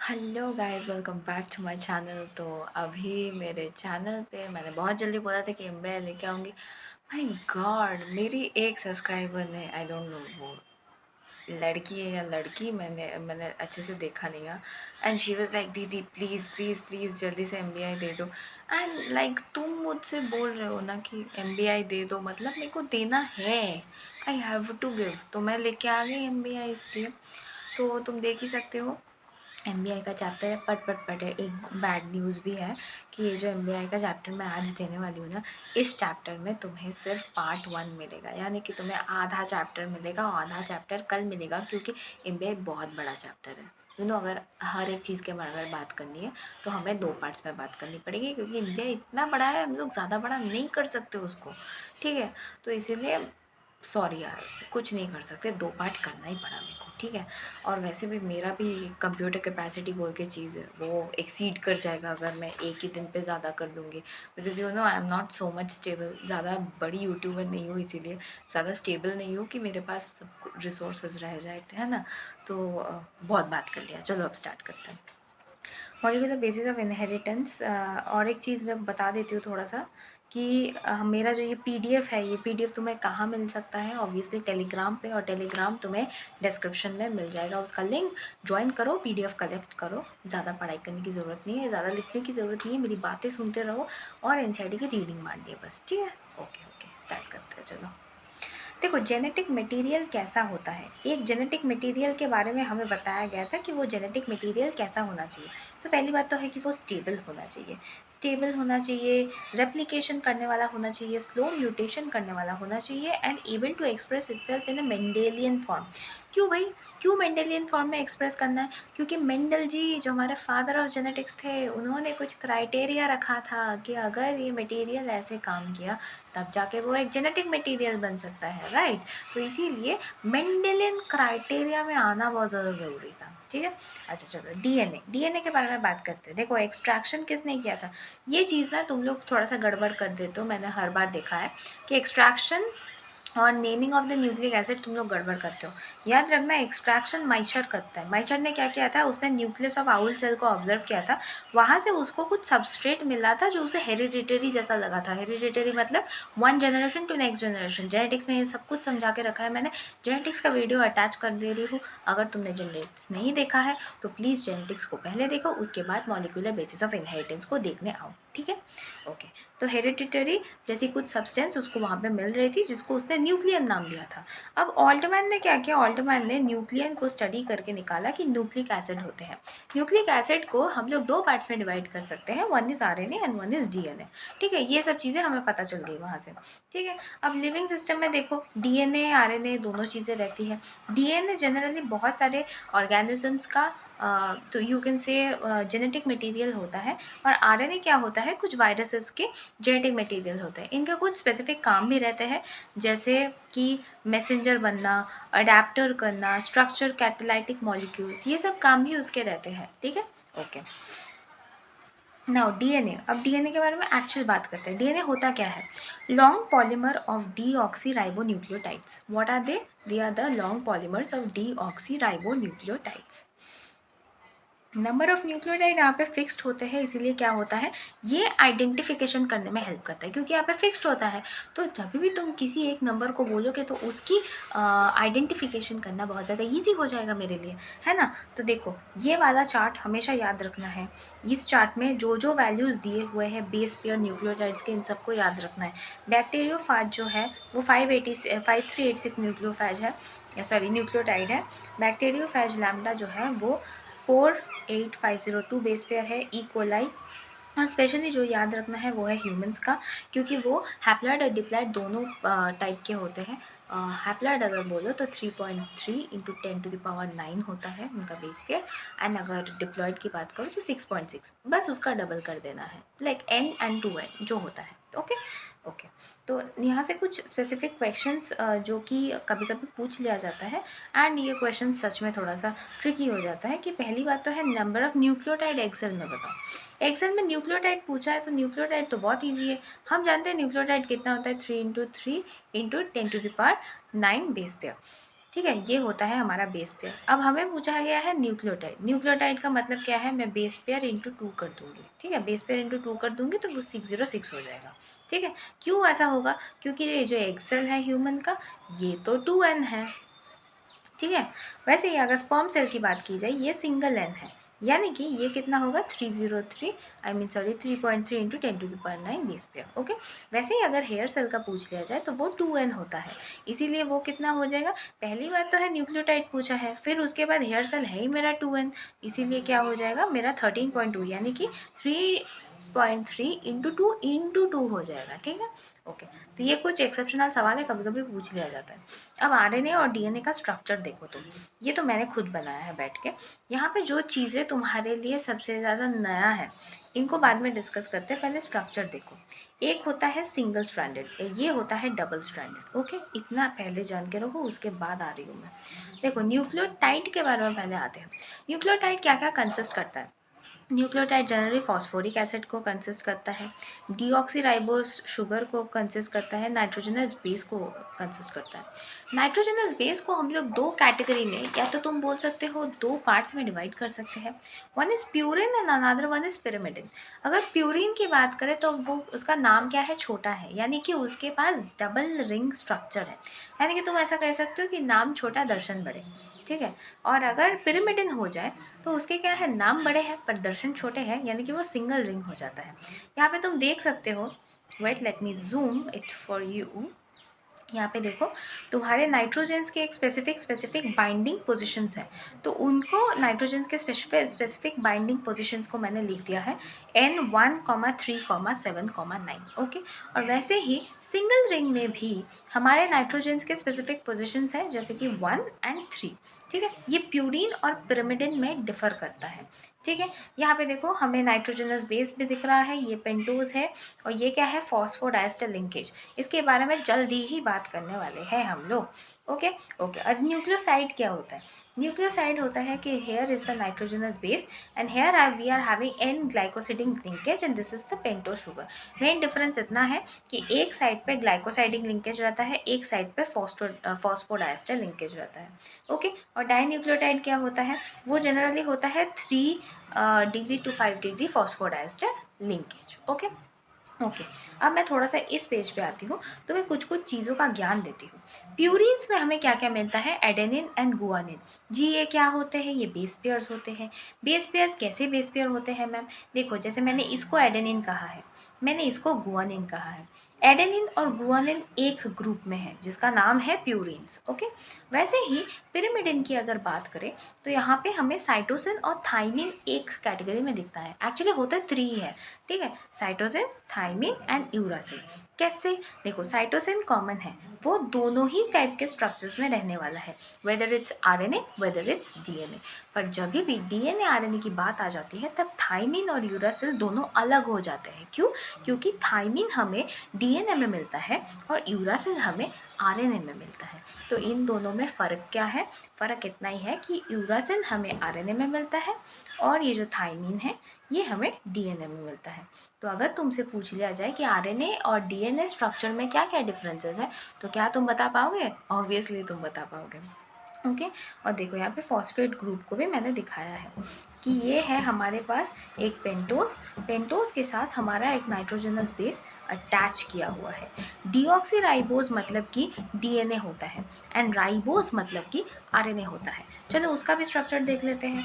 Hello guys, welcome back to my channel. तो अभी मेरे चैनल पे मैंने बहुत जल्दी बोला था कि एमबीए लेके आऊँगी। माय गॉड, मेरी एक सब्सक्राइबर ने, आई डोंट नो वो लड़की है या लड़की, मैंने अच्छे से देखा नहीं है। एंड शी वाज लाइक, दीदी प्लीज़ प्लीज़ प्लीज़ जल्दी से एमबीए दे दो। एंड लाइक तुम मुझसे बोल रहे हो ना कि एमबीए दे दो, मतलब मेरे को देना है। आई हैव टू गिव, तो मैं लेके आ गई एमबीए। इसलिए तो तुम देख ही सकते हो, एमबीआई का चैप्टर है पट पट पट है। एक बैड न्यूज़ भी है कि ये जो एमबीआई का चैप्टर मैं आज देने वाली हूँ ना, इस चैप्टर में तुम्हें सिर्फ पार्ट 1 मिलेगा, यानी कि तुम्हें आधा चैप्टर मिलेगा और आधा चैप्टर कल मिलेगा, क्योंकि एमबीआई बहुत बड़ा चैप्टर है। अगर हर एक चीज़ के बारे में बात करनी है तो हमें 2 पार्ट्स में बात करनी पड़ेगी, क्योंकि एमबीआई इतना बड़ा है, हम लोग ज़्यादा बड़ा नहीं कर सकते उसको। ठीक है, तो इसीलिए सॉरी यार, कुछ नहीं कर सकते, 2 पार्ट करना ही पड़ा मेरे को। ठीक है, और वैसे भी मेरा भी कंप्यूटर कैपेसिटी बोल के चीज़ है, वो एक्सीड कर जाएगा अगर मैं एक ही दिन पे ज़्यादा कर दूँगी। Because I am not so much stable, ज़्यादा बड़ी यूट्यूबर नहीं हूँ, इसीलिए ज़्यादा स्टेबल नहीं हूँ कि मेरे पास सब रिसोर्सेज रह जाए, है ना। तो बहुत बात कर लिया, चलो अब स्टार्ट करते हैं। Molecular basis of inheritance. और एक चीज़ मैं बता देती हूँ थोड़ा सा कि मेरा जो ये पीडीएफ है, ये पीडीएफ तुम्हें कहाँ मिल सकता है? ऑब्वियसली टेलीग्राम पे, और टेलीग्राम तुम्हें डिस्क्रिप्शन में मिल जाएगा उसका लिंक। ज्वाइन करो, पीडीएफ कलेक्ट करो। ज़्यादा पढ़ाई करने की ज़रूरत नहीं है, ज़्यादा लिखने की ज़रूरत नहीं है, मेरी बातें सुनते रहो और एनसीईआरटी की रीडिंग मारनी है बस। ठीक है, ओके ओके, स्टार्ट करते हैं, चलो। देखो, जेनेटिक मटेरियल कैसा होता है, एक जेनेटिक मटेरियल के बारे में हमें बताया गया था कि वो जेनेटिक मटेरियल कैसा होना चाहिए। तो पहली बात तो है कि वो स्टेबल होना चाहिए। स्टेबल होना चाहिए, रेप्लिकेशन करने वाला होना चाहिए, स्लो म्यूटेशन करने वाला होना चाहिए, and able to express itself in a Mendelian form. क्यों भाई, क्यों मेंडेलियन फॉर्म में एक्सप्रेस करना है? क्योंकि मेंडल जी जो हमारे फादर ऑफ जेनेटिक्स थे, उन्होंने कुछ क्राइटेरिया रखा था कि अगर ये मटेरियल ऐसे काम किया तब जाके वो एक जेनेटिक मटेरियल बन सकता है, राइट। तो इसीलिए मेंडेलियन क्राइटेरिया में आना बहुत ज़्यादा ज़रूरी था। ठीक है, अच्छा चलो, डीएनए, डीएनए के बारे में बात करते हैं। देखो, एक्सट्रैक्शन किसने किया था? ये चीज़ ना तुम लोग थोड़ा सा गड़बड़ कर देते हो, मैंने हर बार देखा है कि एक्सट्रैक्शन और naming of the nucleic acid तुम लोग गड़बड़ करते हो। याद रखना, एक्सट्रैक्शन माइचर करता है। माइचर ने क्या किया था, उसने न्यूक्लियस ऑफ आउल सेल को ऑब्जर्व किया था, वहाँ से उसको कुछ सबस्ट्रेट मिला था जो उसे हेरिडिटरी जैसा लगा था। हेरिडिटरी मतलब one generation to next generation. Genetics में ये सब कुछ समझा के रखा है मैंने, जेनेटिक्स का वीडियो अटैच कर दे रही हूँ। अगर तुमने जेनेटिक्स नहीं देखा है तो प्लीज़ जेनेटिक्स को पहले देखो, उसके बाद मॉलिक्यूलर बेसिस ऑफ इनहेरिटेंस को देखने आओ। ठीक है, ओके। तो हेरिडिटरी जैसी कुछ सब्सटेंस उसको वहाँ पे मिल रही थी, जिसको उसने न्यूक्लियन नाम दिया था। अब ऑल्टमैन ने क्या किया, ऑल्टमैन ने न्यूक्लियन को स्टडी करके निकाला कि न्यूक्लिक एसिड होते हैं। न्यूक्लिक एसिड को हम लोग 2 पार्ट्स में डिवाइड कर सकते हैं, one is RNA and one is DNA. ठीक है, ये सब चीज़ें हमें पता चल गई वहाँ से। ठीक है, अब लिविंग सिस्टम में देखो, डीएनए आरएनए दोनों चीज़ें रहती है। डीएनए जनरली बहुत सारे ऑर्गेनिजम्स का तो you can say genetic material होता है, और आरएनए क्या होता है, कुछ वायरसेस के जेनेटिक मटेरियल होते हैं। इनका कुछ स्पेसिफिक काम भी रहते हैं, जैसे कि मैसेंजर बनना, अडेप्टर करना, स्ट्रक्चर कैटालाइटिक मॉलिक्यूल्स, ये सब काम भी उसके रहते हैं। ठीक है, ओके। नाउ डीएनए, अब डीएनए के बारे में एक्चुअल बात करते हैं। डीएनए होता क्या है? Long polymer of deoxyribonucleotides. What are they are the long polymers of deoxyribonucleotides. Number of nucleotide यहाँ पे फिक्स्ड होते हैं, इसीलिए क्या होता है, ये आइडेंटिफिकेशन करने में हेल्प करता है, क्योंकि यहाँ पे फिक्स्ड होता है। तो जब भी तुम किसी एक नंबर को बोलोगे तो उसकी आइडेंटिफिकेशन करना बहुत ज़्यादा ईजी हो जाएगा मेरे लिए, है ना। तो देखो, ये वाला चार्ट हमेशा याद रखना है। इस चार्ट में जो जो वैल्यूज़ दिए हुए हैं बेस पेयर न्यूक्लियोटाइड्स के, इन सबको याद रखना है। बैक्टीरियोफाज जो है वो 5386 न्यूक्लियोफाज है, सॉरी न्यूक्लियोटाइड है। बैक्टीरियोफाज लैम्डा जो है वो 48502 बेस पेयर है। ई कोलाई, और स्पेशली जो याद रखना है वो है ह्यूमंस का, क्योंकि वो हैप्लॉइड और डिप्लॉइड दोनों टाइप के होते हैं। हैप्लॉइड अगर बोलो तो 3.3 इंटू 10⁹ होता है उनका बेस पेयर, एंड अगर डिप्लॉइड की बात करो तो 6.6, बस उसका डबल कर देना है, लाइक एन एंड 2n जो होता है। ओके ओके, तो यहाँ से कुछ स्पेसिफिक क्वेश्चंस जो कि कभी कभी पूछ लिया जाता है, एंड ये क्वेश्चन सच में थोड़ा सा ट्रिकी हो जाता है। कि पहली बात तो है, नंबर ऑफ़ न्यूक्लियोटाइड एक्सेल में बताओ। एक्सेल में न्यूक्लियोटाइड पूछा है तो न्यूक्लियोटाइड तो बहुत ईजी है, हम जानते हैं न्यूक्लियोटाइड कितना होता है, 3 × 3 × 10⁹ बेस पेयर। ठीक है, ये होता है हमारा बेस पेयर। अब हमें पूछा गया है न्यूक्लियोटाइड। न्यूक्लियोटाइड का मतलब क्या है, मैं बेस पेयर इंटू 2 कर दूंगी। ठीक है, बेस पेयर इंटू 2 कर दूंगी तो वो 606 हो जाएगा। ठीक है, क्यों ऐसा होगा, क्योंकि ये जो एक्सेल है ह्यूमन का, ये तो 2n है। ठीक है, वैसे ही अगर स्पर्म सेल की बात की जाए, ये सिंगल एन है, यानी कि ये कितना होगा 303 3.3 इंटू 10⁹ बेस पेयर। ओके, वैसे ही अगर हेयर सेल का पूछ लिया जाए तो वो 2n होता है, इसीलिए वो कितना हो जाएगा। पहली बात तो है न्यूक्लियोटाइड पूछा है, फिर उसके बाद हेयर सेल है ही मेरा 2n, इसीलिए क्या हो जाएगा मेरा 13.2, यानी कि 3.3 इंटू 2 हो जाएगा। ठीक है, ओके। तो ये कुछ एक्सेप्शनल सवाल है, कभी कभी पूछ लिया जाता है। अब आरएनए और डीएनए का स्ट्रक्चर देखो तुम, ये तो मैंने खुद बनाया है बैठ के। यहाँ पे जो चीज़ें तुम्हारे लिए सबसे ज़्यादा नया है, इनको बाद में डिस्कस करते हैं, पहले स्ट्रक्चर देखो। एक होता है सिंगल स्ट्रैंडेड, ये होता है डबल स्ट्रैंडेड। ओके, इतना पहले जान के रखो, उसके बाद आ रही हूँ मैं। देखो न्यूक्लियोटाइड के बारे में पहले आते हैं। न्यूक्लियोटाइड क्या क्या कंसिस्ट करता है। न्यूक्लियोटाइड जनरली फॉस्फोरिक एसिड को कंसिस्ट करता है, डीऑक्सीराइबोस शुगर को कंसिस्ट करता है, नाइट्रोजनस बेस को कंसिस्ट करता है। नाइट्रोजनस बेस को हम लोग दो कैटेगरी में, या तो तुम बोल सकते हो दो पार्ट्स में डिवाइड कर सकते हैं। One is purine and another one is pyrimidine. अगर प्यूरिन की बात करें तो वो उसका नाम क्या है, छोटा है, यानी कि उसके पास डबल रिंग स्ट्रक्चर है, यानी कि तुम ऐसा कह सकते हो कि नाम छोटा दर्शन बड़े। ठीक है, और अगर पिरामिडिन हो जाए तो उसके क्या है, नाम बड़े हैं पर दर्शन छोटे हैं, यानी कि वो सिंगल रिंग हो जाता है। यहाँ पे तुम देख सकते हो, wait let me zoom it for you. यहाँ पे देखो, तुम्हारे नाइट्रोजन्स के एक स्पेसिफिक बाइंडिंग पोजिशंस हैं, तो उनको नाइट्रोजन्स के स्पेसिफिक बाइंडिंग पोजिशंस को मैंने लिख दिया है N1,3,7,9। ओके, और वैसे ही सिंगल रिंग में भी हमारे नाइट्रोजन्स के स्पेसिफिक पोजिशंस हैं, जैसे कि 1 and 3। ठीक है, ये प्यूरिन और पिरामिडिन में डिफर करता है। ठीक है, यहाँ पे देखो हमें नाइट्रोजनस बेस भी दिख रहा है, ये पेंटोज है, और ये क्या है, फॉस्फोडाइस्टर लिंकेज। इसके बारे में जल्दी ही बात करने वाले हैं हम लोग। ओके ओके, आज न्यूक्लियोसाइड क्या होता है। न्यूक्लियोसाइड होता है कि here is the nitrogenous base and here we are having an glycosidic linkage and this is the pentose sugar. Main difference इतना है कि एक साइड पे ग्लाइकोसाइडिक लिंकेज रहता है, एक साइड पे फॉस्फोडाइस्टर लिंकेज रहता है। ओके, और डाइन्यूक्लियोटाइड क्या होता है, वो जनरली होता है 3 degree to 5 degree phosphodiester linkage. Okay okay, अब मैं थोड़ा सा इस पेज पे आती हूँ, तो मैं कुछ कुछ चीज़ों का ज्ञान देती हूँ। प्यूरिन्स में हमें क्या क्या मिलता है, एडेनिन एंड गुआनिन। जी ये क्या होते हैं, ये बेस पेयर्स होते हैं। बेस पेयर्स कैसे बेस पेयर होते हैं मैम, देखो जैसे मैंने इसको एडेनिन कहा है, मैंने इसको गुआनिन कहा है। एडेनिन और गुआनिन एक ग्रुप में है जिसका नाम है प्यूरिन्स। ओके, वैसे ही पिरिमिडिन की अगर बात करें तो यहाँ पे हमें साइटोसिन और थाइमिन एक कैटेगरी में दिखता है, एक्चुअली होता है 3 है। ठीक है, साइटोसिन, थाइमिन एंड यूरासिल। कैसे, देखो साइटोसिन कॉमन है, वो दोनों ही टाइप के स्ट्रक्चर्स में रहने वाला है, whether it's RNA whether it's DNA. पर जब भी डीएनए आरएनए की बात आ जाती है तब थाइमिन और यूरासिल दोनों अलग हो जाते हैं। क्यों, क्योंकि थाइमिन हमें डीएनए में मिलता है और यूरासिल हमें आरएनए में मिलता है। तो इन दोनों में फ़र्क क्या है, फ़र्क इतना ही है कि यूरासिल हमें आरएनए में मिलता है और ये जो थाइमिन है ये हमें डीएनए में मिलता है। तो अगर तुमसे पूछ लिया जाए कि आरएनए और डीएनए स्ट्रक्चर में क्या क्या डिफरेंसेस है, तो क्या तुम बता पाओगे, ऑब्वियसली तुम बता पाओगे। ओके, और देखो यहाँ पे फॉस्फेट ग्रुप को भी मैंने दिखाया है कि ये है हमारे पास एक पेंटोस के साथ हमारा एक नाइट्रोजनस बेस अटैच किया हुआ है। डीऑक्सीराइबोज मतलब कि डीएनए होता है एंड राइबोज मतलब कि आरएनए होता है। चलो उसका भी स्ट्रक्चर देख लेते हैं।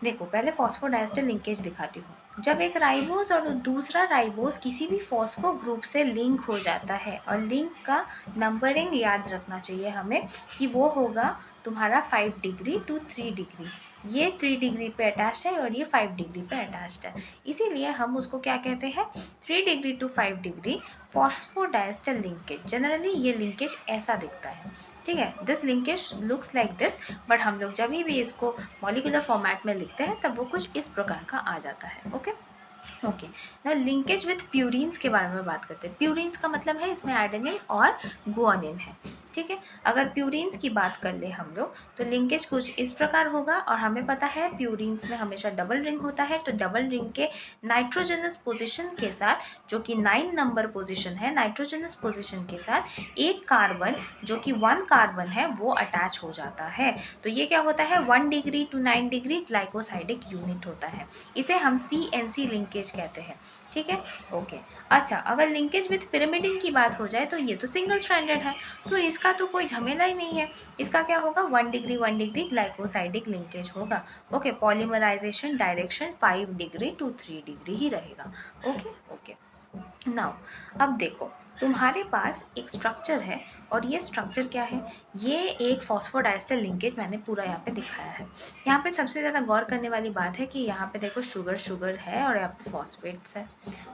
देखो पहले फॉस्फोडाइस्टर लिंकेज दिखाती हूँ। जब एक राइबोज और दूसरा राइबोज किसी भी फॉस्फो ग्रुप से लिंक हो जाता है, और लिंक का नंबरिंग याद रखना चाहिए हमें कि वो होगा तुम्हारा 5 डिग्री to 3 डिग्री। ये 3 डिग्री पे अटैच्ड है और ये 5 डिग्री पे अटैच्ड है, इसीलिए हम उसको क्या कहते हैं, 3 degree to 5 degree phosphodiester linkage. Generally ये लिंकेज ऐसा दिखता है। ठीक है, this linkage looks like this, but हम लोग जब भी इसको मॉलिक्यूलर फॉर्मेट में लिखते हैं तब वो कुछ इस प्रकार का आ जाता है। ओके ओके, ना लिंकेज विथ प्यूरिन्स के बारे में बात करते हैं। प्यूरिन्स का मतलब है इसमें एडेनिन और गुआनिन है। ठीक है। अगर प्यूरीन्स की बात कर ले हम लोग तो लिंकेज कुछ इस प्रकार होगा, और हमें पता है प्यूरीन्स में हमेशा डबल रिंग होता है, तो डबल रिंग के नाइट्रोजनस पोजीशन के साथ, जो कि 9 नंबर पोजीशन है, नाइट्रोजनस पोजीशन के साथ एक कार्बन जो कि 1 कार्बन है वो अटैच हो जाता है। तो ये क्या होता है, 1 degree to 9 degree glycosidic unit होता है। इसे हम CNC लिंकेज कहते हैं। ठीक है, ओके। अच्छा, अगर लिंकेज विथ पिरिमिडिन की बात हो जाए तो ये तो सिंगल स्ट्रैंडेड है, तो इसका तो कोई झमेला ही नहीं है। इसका क्या होगा, 1 डिग्री ग्लाइकोसाइडिक लिंकेज होगा। Okay, polymerization direction 5 degree to 3 degree ही रहेगा। Okay okay. नाउ अब देखो, तुम्हारे पास एक स्ट्रक्चर है, और ये स्ट्रक्चर क्या है, ये एक फॉस्फोडाइस्टर लिंकेज मैंने पूरा यहाँ पे दिखाया है। यहाँ पे सबसे ज़्यादा गौर करने वाली बात है कि यहाँ पे देखो शुगर शुगर है और यहाँ पे फॉस्फेट्स है।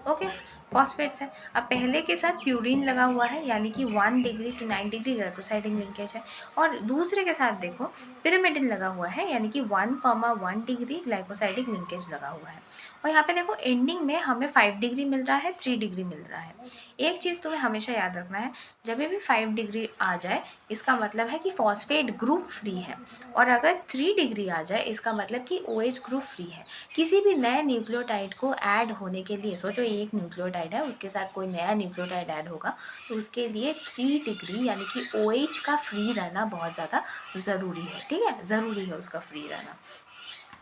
ओके, फॉस्फेट्स है। अब पहले के साथ प्यूरीन लगा हुआ है, यानी कि 1 degree to 9 degree glycosidic linkage है, और दूसरे के साथ देखो पिरिमिडिन लगा हुआ है, यानी कि 1,1 डिग्री ग्लाइकोसाइडिक लिंकेज लगा हुआ है। और यहाँ पे देखो एंडिंग में हमें 5 डिग्री मिल रहा है, 3 डिग्री मिल रहा है। एक चीज़ तुम्हें हमेशा याद रखना है, जब भी 5 डिग्री आ जाए इसका मतलब है कि फॉस्फेट ग्रुप फ्री है, और अगर 3 डिग्री आ जाए इसका मतलब कि OH ग्रुप फ्री है। किसी भी नए न्यूक्लियोटाइड को ऐड होने के लिए, सोचो एक न्यूक्लियोटाइड है, उसके साथ कोई नया न्यूक्लियोटाइड ऐड होगा, तो उसके लिए 3 डिग्री यानी कि OH का फ्री रहना बहुत ज़्यादा ज़रूरी है। ठीक है, ज़रूरी है उसका फ्री रहना।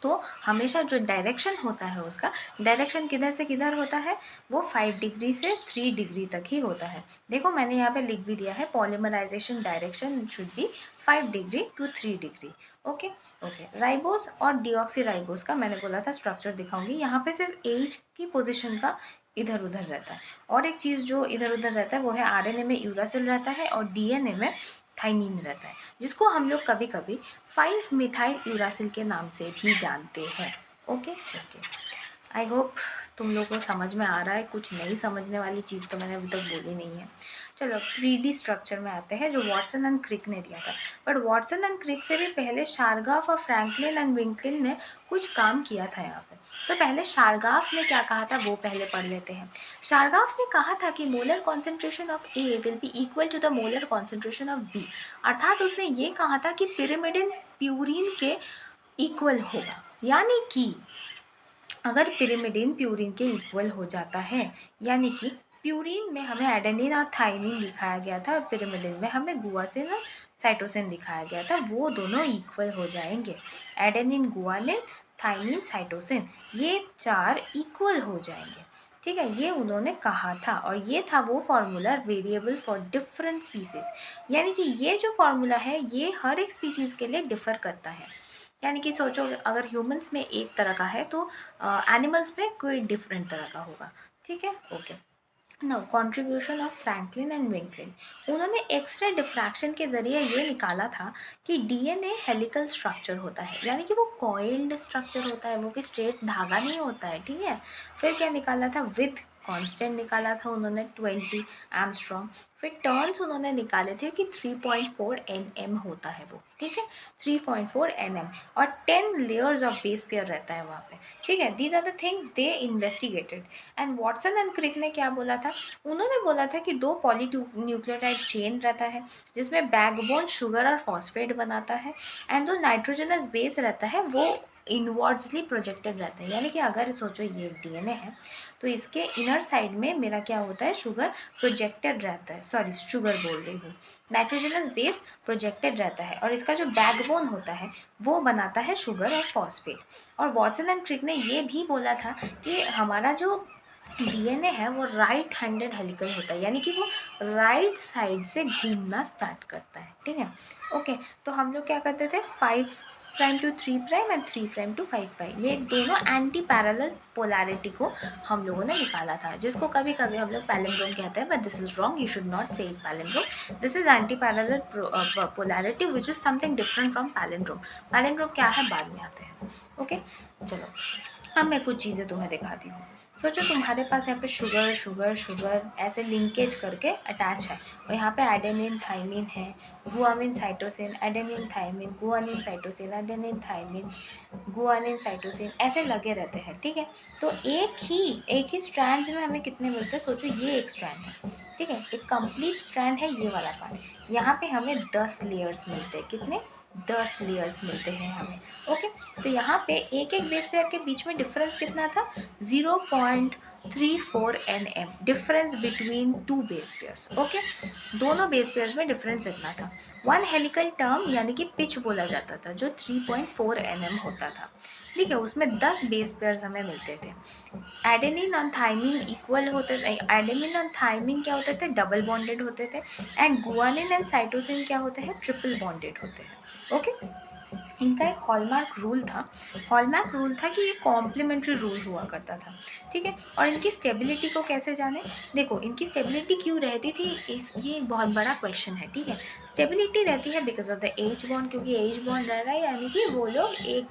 तो हमेशा जो डायरेक्शन होता है उसका, डायरेक्शन किधर से किधर होता है, वो 5 डिग्री से 3 डिग्री तक ही होता है। देखो मैंने यहाँ पे लिख भी दिया है, polymerisation direction should be 5 degree to 3 degree. Okay okay. Ribose और डीऑक्सीराइबोस का मैंने बोला था स्ट्रक्चर दिखाऊंगी। यहाँ पे सिर्फ एज की पोजिशन का इधर उधर रहता है, और एक चीज़ जो इधर उधर रहता है वो है RNA में यूरासिल रहता है और DNA में थाइमीन रहता है, जिसको हम लोग कभी कभी 5 मिथाइल यूरासिल के नाम से भी जानते हैं। Okay okay. आई होप तुम लोगों को समझ में आ रहा है। कुछ नहीं समझने वाली चीज़ तो मैंने अभी तक बोली नहीं है। चलो अब 3D स्ट्रक्चर में आते हैं, जो वॉटसन एंड क्रिक ने दिया था। बट वॉटसन एंड क्रिक से भी पहले शारगाफ और फ्रैंकलिन एंड विंकलिन ने कुछ काम किया था यहाँ पे। तो पहले शारगाफ ने क्या कहा था वो पहले पढ़ लेते हैं। शारगाफ ने कहा था कि molar concentration of A will be equal to the molar concentration of B। अर्थात उसने ये कहा था कि पिरिमिडिन प्यूरिन के इक्वल होगा, यानी कि अगर पिरिमिडिन प्यूरिन के इक्वल हो जाता है, यानी कि प्यूरिन में हमें एडेनिन और थाइमिन दिखाया गया था और पिरिमिडिन में हमें गुआनिन और साइटोसिन दिखाया गया था, वो दोनों इक्वल हो जाएंगे। एडेनिन, गुआनिन, थाइमिन, साइटोसिन, ये 4 इक्वल हो जाएंगे। ठीक है, ये उन्होंने कहा था, और ये था वो formula variable for different species. यानी कि ये जो फार्मूला है ये हर एक स्पीसीज के लिए डिफर करता है। यानी कि सोचो अगर ह्यूमंस में एक तरह का है तो एनिमल्स में कोई डिफरेंट तरह का होगा। ठीक है, okay. Now contribution of Franklin and विंकलिन, उन्होंने एक्सरे डिफ्रैक्शन के ज़रिए ये निकाला था कि DNA हेलिकल स्ट्रक्चर होता है, यानी कि वो कॉइल्ड स्ट्रक्चर होता है, वो कि स्ट्रेट धागा नहीं होता है। ठीक है, फिर क्या निकाला था, विद कांस्टेंट निकाला था उन्होंने 20 एंगस्ट्रॉम। फिर टर्न्स उन्होंने निकाले थे कि 3.4 Nm होता है वो। ठीक है, 3.4 Nm, और 10 लेयर्स ऑफ बेस पेयर रहता है वहाँ पे। ठीक है, these are the things they investigated. And Watson and Crick ने क्या बोला था, उन्होंने बोला था कि 2 पॉलीन्यूक्लियोटाइड चेन रहता है जिसमें बैकबोन शुगर और फॉस्फेट बनाता है, एंड जो नाइट्रोजनस बेस रहता है वो इनवर्ड्सली प्रोजेक्टेड रहता है। यानी कि अगर सोचो ये DNA है तो इसके इनर साइड में मेरा क्या होता है, शुगर प्रोजेक्टेड रहता है, सॉरी शुगर बोल रही हूँ, नाइट्रोजनस बेस प्रोजेक्टेड रहता है, और इसका जो बैकबोन होता है वो बनाता है शुगर और फॉस्फेट। और वॉटसन एंड क्रिक ने ये भी बोला था कि हमारा जो DNA है वो राइट हैंडेड हेलिकल होता है, यानी कि वो राइट साइड से घूमना स्टार्ट करता है। ठीक है, ओके। तो हम लोग क्या करते थे, 5 prime to 3 prime and 3 prime to 5 prime, ये दोनों एंटी पैरेलल पोलैरिटी को हम लोगों ने निकाला था, जिसको कभी कभी हम लोग पैलिंड्रोम कहते हैं, but this is wrong, you should not say it palindrome. This is anti parallel polarity which is something different from palindrome. Palindrome क्या है बाद में आते हैं। ओके, चलो अब मैं कुछ चीज़ें तुम्हें दिखाती हूँ। सोचो तुम्हारे पास यहाँ पे शुगर शुगर शुगर ऐसे लिंकेज करके अटैच है, और यहाँ पे एडेनिन थाइमिन है, guanine cytosine, adenine thymine, guanine cytosine, adenine thymine, guanine cytosine ऐसे लगे रहते हैं, ठीक है। तो एक ही स्ट्रैंड्स में हमें कितने मिलते हैं, सोचो ये एक स्ट्रैंड है, ठीक है, एक कंप्लीट स्ट्रैंड है ये वाला पार्ट, यहाँ पे हमें 10 लेयर्स मिलते हैं, कितने, 10 लेयर्स मिलते हैं हमें, ओके। तो यहाँ पे एक एक बेस पेयर के बीच में डिफरेंस कितना था, 0.34 nm difference between two base pairs, okay. दोनों बेस पेयर्स में डिफरेंस इतना था। वन हेलिकल टर्म यानी कि पिच बोला जाता था, जो 3.4 nm होता था, ठीक है, उसमें 10 बेस पेयर्स हमें मिलते थे। एडेनिन और थाइमिन इक्वल होते थे, एडेनिन और थाइमिन क्या होते थे, डबल बॉन्डेड होते थे, एंड गुआनिन एंड साइटोसिन क्या होते हैं, ट्रिपल बॉन्डेड होते हैं, ओके। इनका एक हॉलमार्क रूल था कि ये कॉम्प्लीमेंट्री रूल हुआ करता था, ठीक है। और इनकी स्टेबिलिटी को कैसे जाने, देखो इनकी स्टेबिलिटी क्यों रहती थी, ये एक बहुत बड़ा क्वेश्चन है, ठीक है। स्टेबिलिटी रहती है because of the H bond, क्योंकि एज बॉन्ड रह रहा है यानी कि वो लोग एक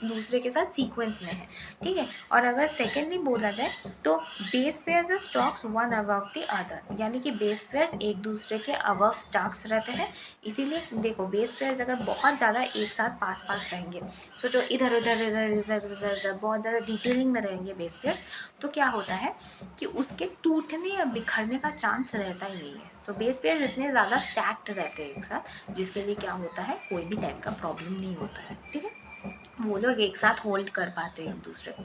दूसरे के साथ सीक्वेंस में है, ठीक है। और अगर सेकेंडली बोला जाए तो base pairs stocks one above the other, यानी कि बेस पेयर्स एक दूसरे के अबव स्टॉक्स रहते हैं, इसीलिए देखो बेस पेयर्स अगर बहुत ज़्यादा एक साथ पास पास रहेंगे, सोचो इधर उधर इधर इधर इधर इधर बहुत ज़्यादा डिटेलिंग में रहेंगे बेस पेयर्स, तो क्या होता है कि उसके टूटने या बिखरने का चांस रहता ही नहीं है। सो बेस पेयर्स इतने ज़्यादा स्टैक्ड रहते हैं एक साथ, जिसके लिए क्या होता है, कोई भी टाइप का प्रॉब्लम नहीं होता है, ठीक है, वो लोग एक साथ होल्ड कर पाते हैं एक दूसरे को।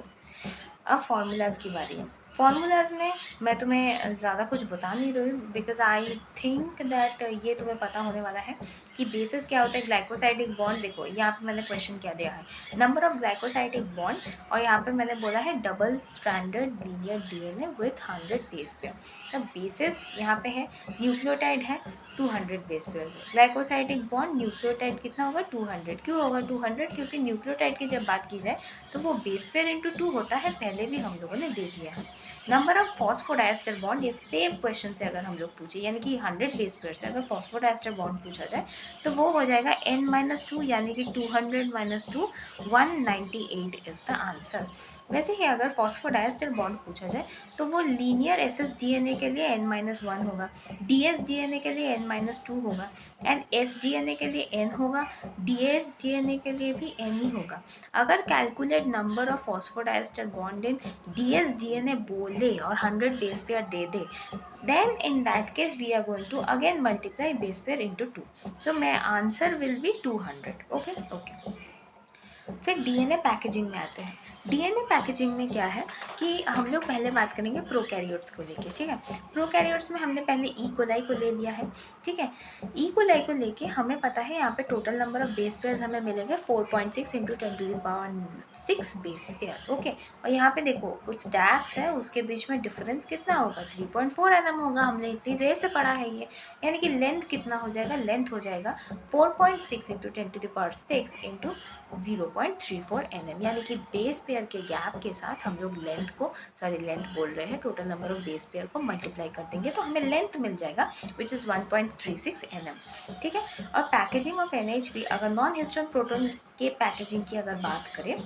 अब फार्मूलाज की बारी है। फार्मूलाज में मैं तुम्हें ज़्यादा कुछ बता नहीं रही हूँ, बिकॉज आई थिंक दैट ये तुम्हें पता होने वाला है कि बेसिस क्या होता है ग्लाइकोसाइडिक बॉन्ड। देखो यहाँ पे मैंने क्वेश्चन क्या दिया है, नंबर ऑफ ग्लाइकोसाइडिक बॉन्ड, और यहाँ पे मैंने बोला है double stranded linear DNA with 100 base pair. तो बेसिस यहाँ पे है, न्यूक्लियोटाइड है 200 बेस पेयर है, ग्लाइकोसाइडिक बॉन्ड न्यूक्लियोटाइड कितना होगा 200, क्यों होगा 200, क्योंकि न्यूक्लियोटाइड की जब बात की जाए तो वो बेस पेयर इंटू 2 होता है, पहले भी हम लोगों ने देख लिया है। नंबर ऑफ फॉस्फोडाइस्टर बॉन्ड, ये सेम क्वेश्चन से अगर हम लोग पूछे, यानी कि 100 बेस पेयर से अगर फॉस्फोडाइस्टर बॉन्ड पूछा जाए तो वो हो जाएगा n-2, यानी कि 200 - 2 198 इज द आंसर। वैसे ही अगर फॉस्फोडाइस्टर बॉन्ड पूछा जाए तो वो लीनियर एसएसडीएनए के लिए n-1 होगा, डीएसडीएनए के लिए n-2 होगा, एंड एसडीएनए के लिए n होगा, डीएसडीएनए के लिए भी n ही होगा। अगर calculate number of phosphodiester bond in dsDNA बोले और 100 base pair they they, then in that case we are going to again multiply base pair into 2, so my answer will be 200, okay। फिर DNA packaging में आते हैं। DNA packaging में क्या है कि हम लोग पहले बात करेंगे प्रोकैरियोट्स को लेके, ठीक है। प्रोकैरियोट्स में हमने पहले ई कोलाई को ले लिया है, ठीक है। ई कोलाई को लेके हमें पता है यहाँ पे total number of base pairs हमें मिलेंगे 4.6 × 10⁻6 बेस पेयर, ओके। और यहाँ पे देखो कुछ स्टैक्स है, उसके बीच में डिफरेंस कितना होगा 3.4 nm होगा, हमने इतनी देर से पढ़ा है ये, यानी कि लेंथ कितना हो जाएगा, लेंथ हो जाएगा 4.6 × 10⁻6 × 0.34 nm, यानी कि बेस पेयर के गैप के साथ हम लोग लेंथ बोल रहे हैं, total number of base pair को मल्टीप्लाई कर देंगे तो हमें लेंथ मिल जाएगा विच इज़ 1.36 nm, ठीक है। और पैकेजिंग ऑफ NHP, अगर नॉन हिस्टोन प्रोटॉन के पैकेजिंग की अगर बात करें,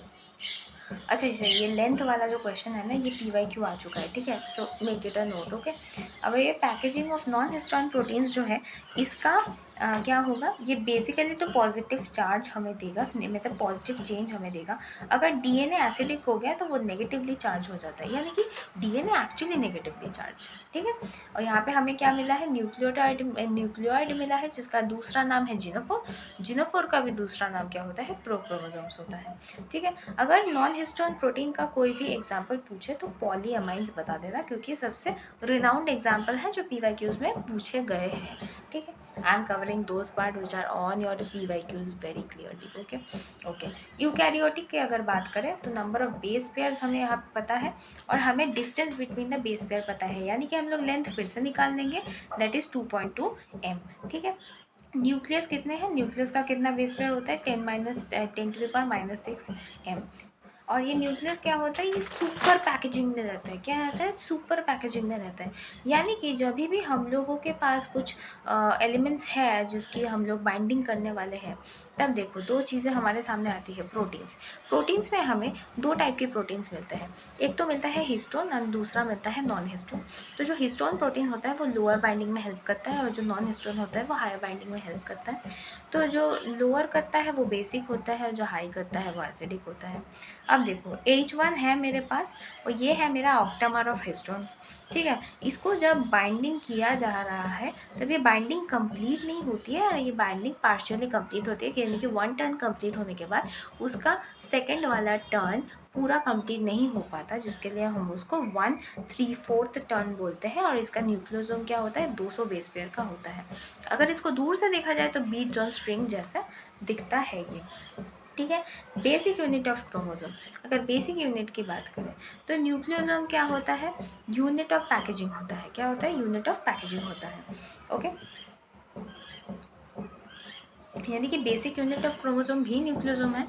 अच्छा ये लेंथ वाला जो क्वेश्चन है ना, ये PYQ आ चुका है, ठीक है, so make it a note, okay. अब ये packaging of non histone proteins जो है इसका क्या होगा, ये बेसिकली तो पॉजिटिव चार्ज हमें देगा, मतलब पॉजिटिव चेंज हमें देगा। अगर डीएनए एसिडिक हो गया तो वो नेगेटिवली चार्ज हो जाता है, यानी कि डीएनए एक्चुअली नेगेटिवली चार्ज है, ठीक है। और यहाँ पे हमें क्या मिला है, न्यूक्लियोइड मिला है, जिसका दूसरा नाम है जिनोफोर। जिनोफोर का भी दूसरा नाम क्या होता है, प्रोक्रोमोसोम्स होता है, ठीक है। अगर नॉन हिस्टोन प्रोटीन का कोई भी एग्जाम्पल पूछे तो पॉलीअमाइंस बता देना, क्योंकि सबसे रिनाउंड एग्जाम्पल है जो PYQs में पूछे गए हैं, ठीक है। I am covering those part which are on your PYQs very clearly, okay. Eukaryotic की अगर बात करें तो नंबर ऑफ बेस पेयर्स हमें यहाँ पे पता है, और हमें distance between the base pair पता है, यानी कि हम लोग लेंथ फिर से निकाल लेंगे, दैट इज 2.2 m, ठीक है। न्यूक्लियस कितने हैं, न्यूक्लियस का कितना बेस पेयर होता है 10 - 6 m, और ये न्यूक्लियस क्या होता है, ये सुपर पैकेजिंग में रहता है। क्या रहता है, सुपर पैकेजिंग में रहता है। यानी कि जब भी हम लोगों के पास कुछ एलिमेंट्स है जिसकी हम लोग बाइंडिंग करने वाले हैं, तब देखो दो चीज़ें हमारे सामने आती है। प्रोटीन्स, प्रोटीन्स में हमें दो टाइप के प्रोटीन्स मिलते हैं। एक तो मिलता है हिस्टोन और दूसरा मिलता है नॉन हिस्टोन। तो जो हिस्टोन प्रोटीन होता है वो लोअर बाइंडिंग में हेल्प करता है, और जो नॉन हिस्टोन होता है वो हायर बाइंडिंग में हेल्प करता है। तो जो लोअर करता है वो बेसिक होता है, जो हाई करता है वो एसिडिक होता है। अब देखो H1 है मेरे पास, और ये है मेरा ऑक्टामर ऑफ हिस्टोन्स। ठीक है, इसको जब बाइंडिंग किया जा रहा है तब ये बाइंडिंग कंप्लीट नहीं होती है, और ये बाइंडिंग पार्शियली कंप्लीट होती है, यानी कि 1 टर्न कंप्लीट होने के बाद उसका सेकंड वाला टर्न पूरा कंप्लीट नहीं हो पाता, जिसके लिए हम उसको 1/3 टर्न बोलते हैं। और इसका न्यूक्लियोसोम क्या होता है, 200 बेस पेयर का होता है। अगर इसको दूर से देखा जाए तो बीट्स ऑन स्ट्रिंग जैसा दिखता है ये। ठीक है, बेसिक यूनिट ऑफ क्रोमोसोम। अगर बेसिक यूनिट की बात करें तो न्यूक्लियोसोम क्या होता है, यूनिट ऑफ पैकेजिंग होता है। क्या होता है, यूनिट ऑफ पैकेजिंग होता है। ओके, यानी कि बेसिक यूनिट ऑफ क्रोमोसोम भी न्यूक्लियोसोम है,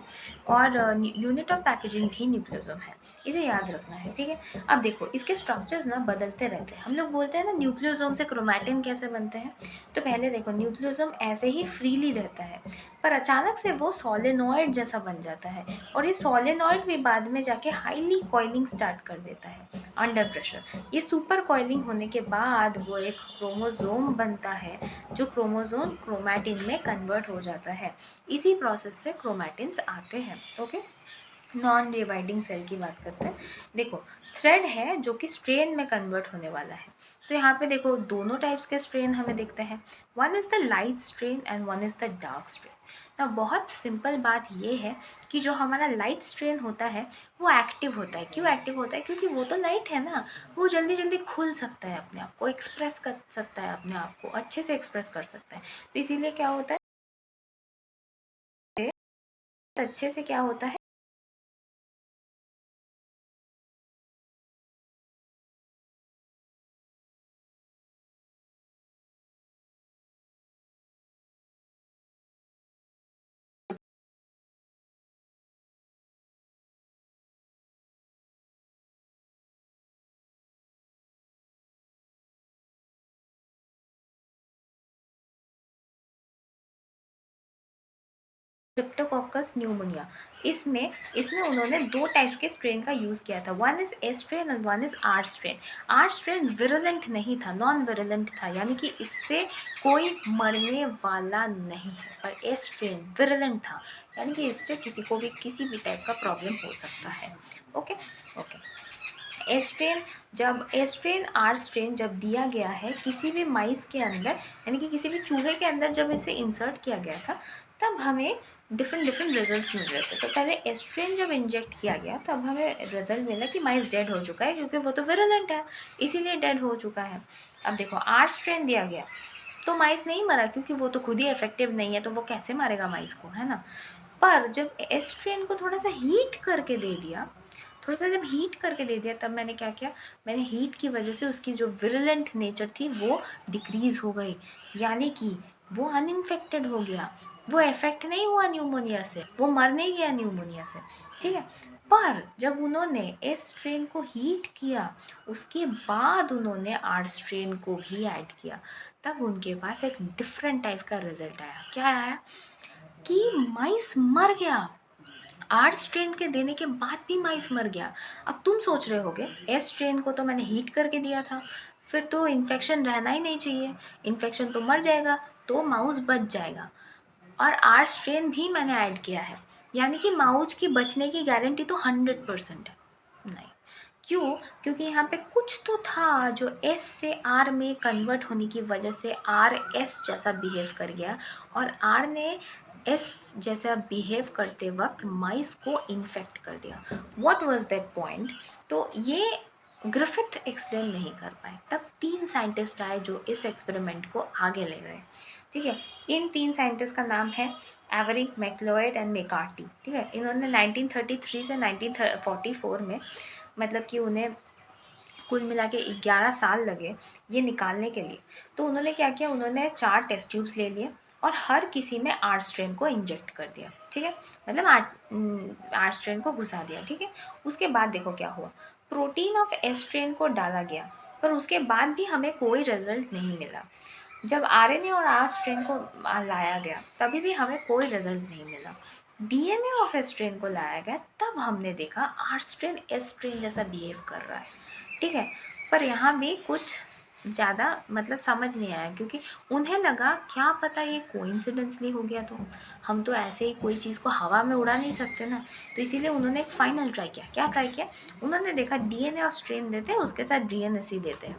और यूनिट ऑफ पैकेजिंग भी न्यूक्लियोसोम है। इसे याद रखना है। ठीक है, अब देखो इसके स्ट्रक्चर्स ना बदलते रहते हैं। हम लोग बोलते हैं ना न्यूक्लियोसोम से क्रोमैटिन कैसे बनते हैं। तो पहले देखो न्यूक्लियोसोम ऐसे ही फ्रीली रहता है, पर अचानक से वो सोलेनॉइड जैसा बन जाता है, और ये सोलेनॉइड भी बाद में जाके हाईली कॉइलिंग स्टार्ट कर देता है अंडर प्रेशर। ये सुपर कॉइलिंग होने के बाद वो एक क्रोमोसोम बनता है, जो क्रोमोसोम क्रोमैटिन में कन्वर्ट हो जाता है। इसी प्रोसेस से क्रोमैटिन्स आते हैं। ओके, नॉन डिवाइडिंग सेल की बात करते हैं। देखो थ्रेड है जो कि स्ट्रेन में कन्वर्ट होने वाला है। तो यहाँ पे देखो दोनों टाइप्स के स्ट्रेन हमें दिखते हैं। One is the light strain and one is the dark strain. ना बहुत सिंपल बात ये है कि जो हमारा लाइट स्ट्रेन होता है वो एक्टिव होता है। क्यों एक्टिव होता है, क्योंकि वो तो लाइट है ना, वो जल्दी जल्दी खुल सकता है, अपने आप को एक्सप्रेस कर सकता है, अपने आप को अच्छे से एक्सप्रेस कर सकता है। तो इसीलिए क्या होता है, अच्छे से क्या होता है, स्ट्रेप्टोकोकस न्यूमोनिया। इसमें इसमें उन्होंने दो टाइप के स्ट्रेन का यूज़ किया था। वन इज़ एस स्ट्रेन और one is R strain. R strain virulent नहीं था, नॉन विरुलेंट था, यानी कि इससे कोई मरने वाला नहीं है। पर एस स्ट्रेन विरुलेंट था, यानी कि इससे किसी को भी किसी भी टाइप का प्रॉब्लम हो सकता है। ओके ओके, एस्ट्रेन, जब एस्ट्रेन आर स्ट्रेन जब दिया गया है किसी भी माइस के अंदर, यानी कि किसी भी चूहे के अंदर जब इसे इंसर्ट किया गया था, तब हमें डिफरेंट डिफरेंट रिजल्ट्स मिल रहे थे। तो पहले एस्ट्रेन जब इंजेक्ट किया गया तब हमें रिजल्ट मिला कि माइस डेड हो चुका है, क्योंकि वो तो विरुलेंट है, इसीलिए डेड हो चुका है। अब देखो आर स्ट्रेन दिया गया तो माइस नहीं मरा, क्योंकि वो तो खुद ही इफेक्टिव नहीं है, तो वो कैसे मारेगा माइस को, है ना। पर जब एस्ट्रेन को थोड़ा सा हीट करके दे दिया, थोड़ा सा जब हीट करके दे दिया, तब मैंने क्या किया, मैंने हीट की वजह से उसकी जो विरुलेंट नेचर थी वो डिक्रीज़ हो गई, यानी कि वो अनइन्फेक्टेड हो गया। वो इफेक्ट नहीं हुआ न्यूमोनिया से, वो मर नहीं गया न्यूमोनिया से। ठीक है, पर जब उन्होंने एस स्ट्रेन को हीट किया, उसके बाद उन्होंने आर स्ट्रेन को भी ऐड किया, तब उनके पास एक डिफरेंट टाइप का रिजल्ट आया। क्या आया कि माइस मर गया। आर स्ट्रेन के देने के बाद भी माइस मर गया। अब तुम सोच रहे होगे एस स्ट्रेन को तो मैंने हीट करके दिया था, फिर तो इन्फेक्शन रहना ही नहीं चाहिए, इन्फेक्शन तो मर जाएगा, तो माउस बच जाएगा। और आर स्ट्रेन भी मैंने ऐड किया है, यानी कि माउस की बचने की गारंटी तो 100% है। नहीं, क्यों, क्योंकि यहाँ पे कुछ तो था जो एस से आर में कन्वर्ट होने की वजह से आर एस जैसा बिहेव कर गया, और आर ने एस जैसा बिहेव करते वक्त माइस को इन्फेक्ट कर दिया। व्हाट वाज दैट पॉइंट, तो ये ग्रिफिथ एक्सप्लेन नहीं कर पाए। तब 3 साइंटिस्ट आए जो इस एक्सपेरिमेंट को आगे ले गए। ठीक है, इन 3 साइंटिस्ट का नाम है एवरी, मैक्लोइड एंड मेकार्टी। ठीक है, इन्होंने 1933 से 1944 में, मतलब कि उन्हें कुल मिला के 11 साल लगे ये निकालने के लिए। तो उन्होंने क्या किया, उन्होंने 4 टेस्ट ट्यूब्स ले लिए, और हर किसी में आर स्ट्रेन को इंजेक्ट कर दिया, ठीक है, मतलब आर स्ट्रेन को घुसा दिया, ठीक है। उसके बाद देखो क्या हुआ, प्रोटीन ऑफ एस स्ट्रेन को डाला गया, पर उसके बाद भी हमें कोई रिजल्ट नहीं मिला। जब आरएनए और आर स्ट्रेन को लाया गया तभी भी हमें कोई रिजल्ट नहीं मिला। डीएनए ऑफ एस स्ट्रेन को लाया गया, तब हमने देखा आर स्ट्रेन एस स्ट्रेन जैसा बिहेव कर रहा है, ठीक है। पर यहाँ भी कुछ ज़्यादा मतलब समझ नहीं आया, क्योंकि उन्हें लगा क्या पता ये कोइंसिडेंसली हो गया, तो हम तो ऐसे ही कोई चीज़ को हवा में उड़ा नहीं सकते ना। तो इसीलिए उन्होंने एक फाइनल ट्राई किया। क्या ट्राई किया? उन्होंने देखा डीएनए ऑफ स्ट्रेन देते हैं, उसके साथ डीएनएसी देते हैं।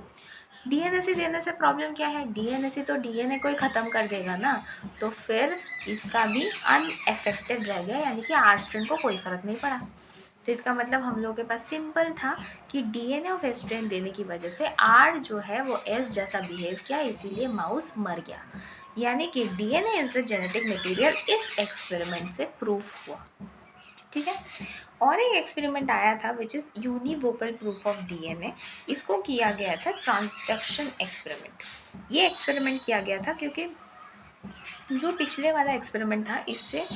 डीएनएसी देने से प्रॉब्लम क्या है? डीएनएसी तो डीएनए को ही ख़त्म कर देगा ना, तो फिर इसका भी अनएफेक्टेड रह गया, यानी कि आर स्ट्रेन को कोई फ़र्क नहीं पड़ा। तो इसका मतलब हम लोगों के पास सिंपल था कि डीएनए ऑफ एस स्ट्रेन देने की वजह से आर जो है वो एस जैसा बिहेव किया, इसीलिए माउस मर गया। यानी कि DNA is the genetic material इस एक्सपेरिमेंट से प्रूफ हुआ, ठीक है। और एक एक्सपेरिमेंट आया था which is unequivocal proof of DNA. इसको किया गया था ट्रांसडक्शन एक्सपेरिमेंट। ये एक्सपेरिमेंट किया गया था क्योंकि जो पिछले वाला एक्सपेरिमेंट था, इससे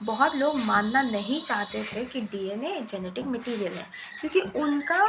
बहुत लोग मानना नहीं चाहते थे कि डीएनए जेनेटिक मटेरियल है, क्योंकि उनका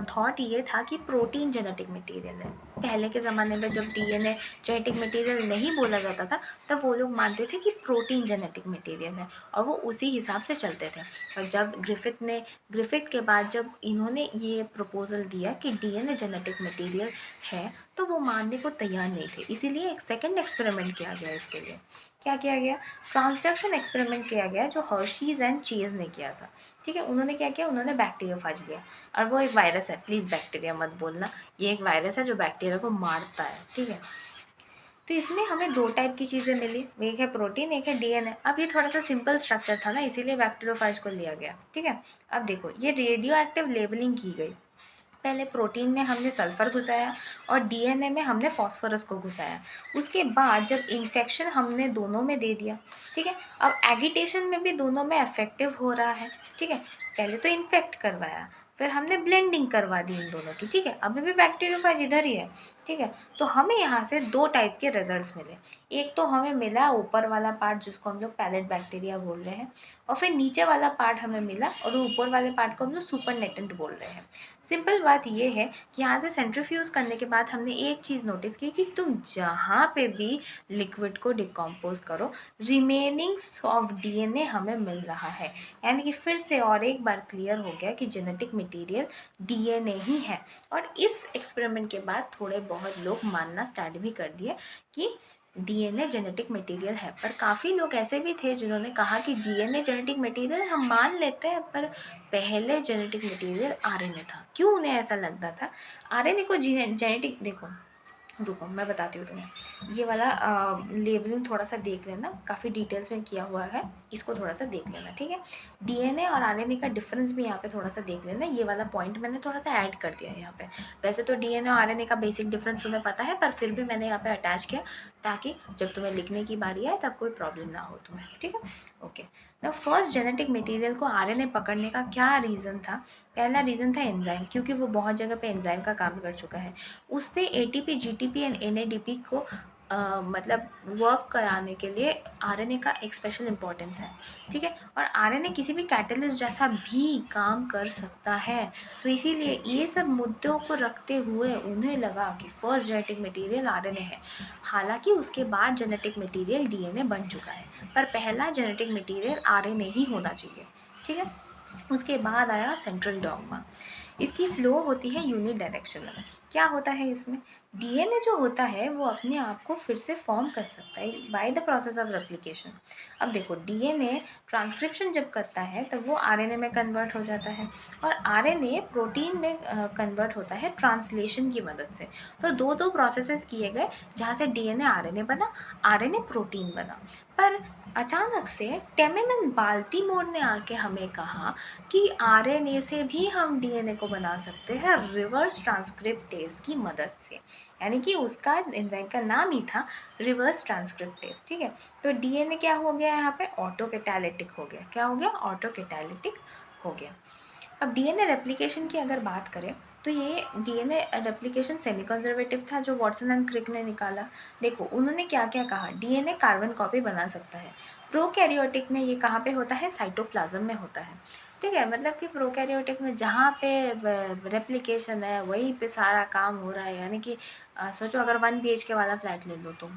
थॉट ये था कि प्रोटीन जेनेटिक मटेरियल है। पहले के ज़माने में जब डीएनए जेनेटिक मटेरियल नहीं बोला जाता था, तब वो लोग मानते थे कि प्रोटीन जेनेटिक मटेरियल है, और वो उसी हिसाब से चलते थे। और जब ग्रिफिथ के बाद जब इन्होंने ये प्रपोजल दिया कि डीएनए जेनेटिक मटेरियल है, तो वो मानने को तैयार नहीं थे। इसीलिए एक सेकंड एक्सपेरिमेंट किया गया इसके लिए। क्या किया गया? ट्रांसडक्शन एक्सपेरिमेंट किया गया, जो हर्शीज एंड चेज ने किया था, ठीक है। उन्होंने क्या किया? उन्होंने बैक्टीरियोफाज लिया, और वो एक वायरस है, प्लीज़ बैक्टीरिया मत बोलना, ये एक वायरस है जो बैक्टीरिया को मारता है, ठीक है। तो इसमें हमें दो टाइप की चीज़ें मिली, एक है प्रोटीन, एक है डीएनए। अब ये थोड़ा सा सिंपल स्ट्रक्चर था ना, इसीलिए बैक्टीरियोफाज को लिया गया, ठीक है। अब देखो, ये रेडियो एक्टिव लेबलिंग की गई। पहले प्रोटीन में हमने सल्फ़र घुसाया और डीएनए में हमने फॉस्फोरस को घुसाया। उसके बाद जब इन्फेक्शन हमने दोनों में दे दिया, ठीक है। अब एगिटेशन में भी दोनों में इफेक्टिव हो रहा है, ठीक है। पहले तो इन्फेक्ट करवाया, फिर हमने ब्लेंडिंग करवा दी इन दोनों की, ठीक है। अभी भी बैक्टीरियोफाज इधर ही है, ठीक है। तो हमें यहाँ से दो टाइप के रिजल्ट्स मिले। एक तो हमें मिला ऊपर वाला पार्ट, जिसको हम लोग पैलेट बैक्टीरिया बोल रहे हैं, और फिर नीचे वाला पार्ट हमें मिला, और ऊपर वाले पार्ट को हम लोग सुपरनेटेंट बोल रहे हैं। सिंपल बात ये है कि यहाँ से सेंट्रीफ्यूज करने के बाद हमने एक चीज़ नोटिस की कि तुम जहाँ पे भी लिक्विड को डिकम्पोज करो, रिमेनिंग्स ऑफ डीएनए हमें मिल रहा है। यानी कि फिर से और एक बार क्लियर हो गया कि जेनेटिक मटेरियल डीएनए ही है। और इस एक्सपेरिमेंट के बाद थोड़े बहुत लोग मानना स्टार्ट भी कर दिए कि डीएनए जेनेटिक मटेरियल है। पर काफ़ी लोग ऐसे भी थे जिन्होंने कहा कि डीएनए जेनेटिक मटेरियल हम मान लेते हैं, पर पहले जेनेटिक मटेरियल आरएनए था। क्यों उन्हें ऐसा लगता था? आरएनए को जेनेटिक, देखो रुको मैं बताती हूँ तुम्हें। ये वाला लेबलिंग थोड़ा सा देख लेना, काफ़ी डिटेल्स में किया हुआ है, इसको थोड़ा सा देख लेना, ठीक है। डीएनए और आरएनए का डिफरेंस भी यहाँ पे थोड़ा सा देख लेना। ये वाला पॉइंट मैंने थोड़ा सा ऐड कर दिया है यहाँ पे। वैसे तो डीएनए और आरएनए का बेसिक डिफरेंस तुम्हें पता है, पर फिर भी मैंने यहाँ पे अटैच किया ताकि जब तुम्हें लिखने की बारी आए तब कोई प्रॉब्लम ना हो तुम्हें, ठीक है। Okay, the first genetic material को आरएनए पकड़ने का क्या रीज़न था? पहला रीज़न था एंजाइम, क्योंकि वो बहुत जगह पे एंजाइम का काम कर चुका है। उससे एटीपी, जीटीपी एंड एनएडीपी को मतलब वर्क कराने के लिए आरएनए का एक स्पेशल इम्पोर्टेंस है, ठीक है। और आरएनए किसी भी कैटलिस्ट जैसा भी काम कर सकता है। तो इसीलिए ये सब मुद्दों को रखते हुए उन्हें लगा कि फर्स्ट जेनेटिक मटेरियल आरएनए है। हालांकि उसके बाद जेनेटिक मटेरियल डीएनए बन चुका है, पर पहला जेनेटिक मटेरियल आरएनए ही होना चाहिए, ठीक है। उसके बाद आया सेंट्रल डॉग्मा। इसकी फ्लो होती है यूनि डायरेक्शनल। क्या होता है इसमें? डीएनए जो होता है वो अपने आप को फिर से फॉर्म कर सकता है by the process of replication. अब देखो, डीएनए ट्रांसक्रिप्शन जब करता है तब वो आरएनए में कन्वर्ट हो जाता है, और आरएनए प्रोटीन में कन्वर्ट होता है ट्रांसलेशन की मदद से। तो दो दो प्रोसेसेस किए गए, जहाँ से डीएनए आरएनए बना, आरएनए प्रोटीन बना। पर अचानक से टेमिन एंड बाल्टीमोर ने आके हमें कहा कि आरएनए से भी हम डीएनए को बना सकते हैं रिवर्स ट्रांसक्रिप्टेज की मदद से। यानी कि उसका एंजाइम का नाम ही था रिवर्स ट्रांसक्रिप्टेज, ठीक है। तो डीएनए क्या हो गया यहाँ पे? ऑटो कैटालिटिक हो गया। क्या हो गया? ऑटो कैटालिटिक हो गया। अब डीएनए रेप्लिकेशन की अगर बात करें तो ये डीएनए रेप्लिकेशन सेमी कंजर्वेटिव था जो वॉटसन एंड क्रिक ने निकाला। देखो उन्होंने क्या क्या कहा, डीएनए कार्बन कॉपी बना सकता है। प्रोकैरियोटिक में ये कहाँ पे होता है, साइटोप्लाज्म में होता है। ठीक है, मतलब कि प्रोकैरियोटिक में जहाँ पे रेप्लिकेशन है वहीं पे सारा काम हो रहा है। यानी कि सोचो अगर 1 BHK वाला फ्लैट ले लो तो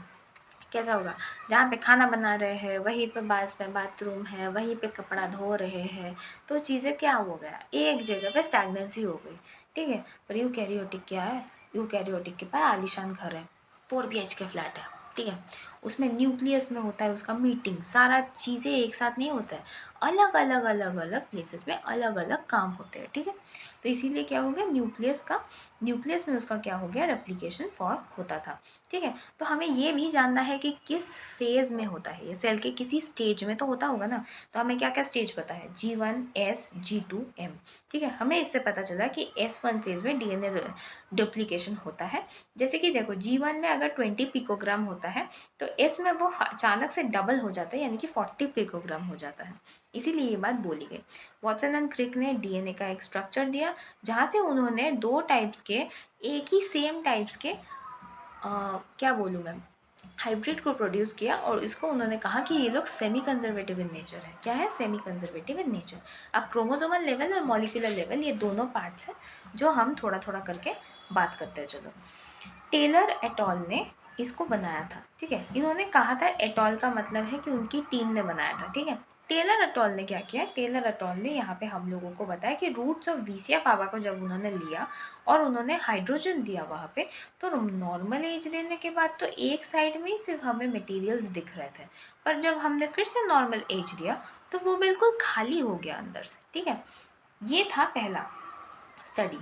कैसा होगा, जहाँ पे खाना बना रहे हैं वहीं पे बाज में बाथरूम है, वहीं पे कपड़ा धो रहे हैं, तो चीज़ें क्या हो गया, एक जगह पे स्टैग्नेंसी हो गई। ठीक है, पर यूकैरियोटिक क्या है, यूकैरियोटिक के पास आलीशान घर है, 4 BHK फ्लैट है। ठीक है, उसमें न्यूक्लियस में होता है उसका मीटिंग, सारा चीज़ें एक साथ नहीं होता है, अलग अलग अलग अलग प्लेसेस में अलग अलग काम होते हैं। ठीक है, तो इसीलिए क्या हो गया, न्यूक्लियस में उसका क्या हो गया, रेप्लिकेशन फॉर्म होता था। ठीक है, तो हमें ये भी जानना है कि किस फेज़ में होता है ये, सेल के किसी स्टेज में तो होता होगा ना। तो हमें क्या क्या स्टेज पता है, G1 S G2 M। ठीक है, हमें इससे पता चला कि S1 फेज़ में डीएनए डुप्लीकेशन होता है। जैसे कि देखो G1 में अगर 20 पिकोग्राम होता है तो S में वो अचानक से डबल हो जाता है, यानी कि 40 पिकोग्राम हो जाता है। इसीलिए ये बात बोली गई। वॉटसन एंड क्रिक ने डीएनए का एक स्ट्रक्चर दिया जहाँ से उन्होंने दो टाइप्स के, एक ही सेम टाइप्स के क्या बोलूँ मैं, हाइब्रिड को प्रोड्यूस किया, और इसको उन्होंने कहा कि ये लोग सेमी कंजर्वेटिव इन नेचर है। क्या है, सेमी कंजर्वेटिव इन नेचर। अब क्रोमोसोमल लेवल और मॉलिक्यूलर लेवल ये दोनों पार्ट्स हैं जो हम थोड़ा थोड़ा करके बात करते हैं। चलो, टेलर एटॉल ने इसको बनाया था। ठीक है, इन्होंने कहा था, एटॉल का मतलब है कि उनकी टीम ने बनाया था। ठीक है, टेलर एटॉल ने क्या किया, टेलर एटॉल ने यहाँ पे हम लोगों को बताया कि रूट्स ऑफ वीसिया फावा को जब उन्होंने लिया और उन्होंने हाइड्रोजन दिया वहाँ पे, तो नॉर्मल एज देने के बाद तो एक साइड में ही सिर्फ हमें मटेरियल्स दिख रहे थे, पर जब हमने फिर से नॉर्मल एज दिया तो वो बिल्कुल खाली हो गया अंदर से। ठीक है, ये था पहला स्टडी।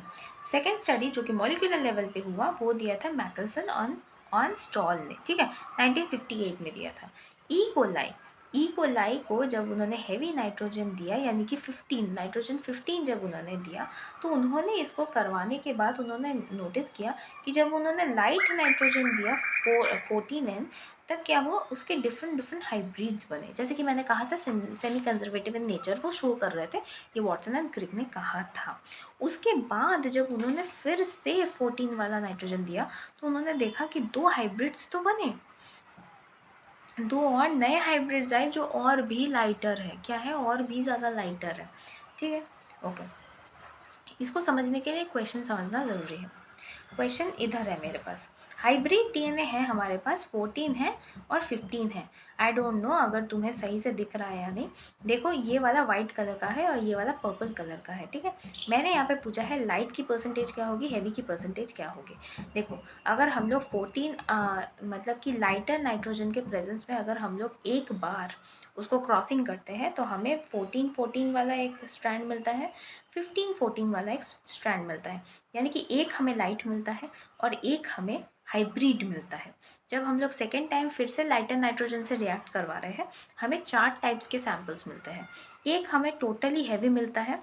सेकेंड स्टडी जो कि मॉलिक्यूलर लेवल पे हुआ वो दिया था मैकलसन ऑन ऑन स्टॉल ने। ठीक है, 1958 में दिया था। ई कोलाई को जब उन्होंने हैवी नाइट्रोजन दिया, यानी कि 15 नाइट्रोजन 15 जब उन्होंने दिया, तो उन्होंने इसको करवाने के बाद उन्होंने नोटिस किया कि जब उन्होंने लाइट नाइट्रोजन दिया 14N, तब क्या हुआ, उसके डिफरेंट डिफरेंट हाइब्रिड्स बने। जैसे कि मैंने कहा था सेमी कंजर्वेटिव इन नेचर वो शो कर रहे थे, ये वॉटसन एंड क्रिक ने कहा था। उसके बाद जब उन्होंने फिर से 14 वाला नाइट्रोजन दिया तो उन्होंने देखा कि दो हाइब्रिड्स तो बने, दो और नए हाइब्रिड्स आए जो और भी लाइटर है। क्या है, और भी ज़्यादा लाइटर है। ठीक है, ओके, इसको समझने के लिए क्वेश्चन समझना ज़रूरी है। क्वेश्चन इधर है मेरे पास, हाइब्रिड डीएनए है हमारे पास, 14 है और 15 है। आई डोंट नो अगर तुम्हें सही से दिख रहा है या नहीं। देखो ये वाला वाइट कलर का है और ये वाला पर्पल कलर का है। ठीक है, मैंने यहाँ पे पूछा है लाइट की परसेंटेज क्या होगी, हैवी की परसेंटेज क्या होगी। देखो अगर हम लोग 14 मतलब कि लाइटर नाइट्रोजन के प्रेजेंस में अगर हम लोग एक बार उसको क्रॉसिंग करते हैं तो हमें 14 वाला एक स्ट्रैंड मिलता है, 15 वाला एक स्ट्रैंड मिलता है। यानी कि एक हमें लाइट मिलता है और एक हमें हाइब्रिड मिलता है। जब हम लोग सेकेंड टाइम फिर से लाइटर नाइट्रोजन से रिएक्ट करवा रहे हैं, हमें 4 टाइप्स के सैम्पल्स मिलते हैं। एक हमें टोटली हैवी मिलता है,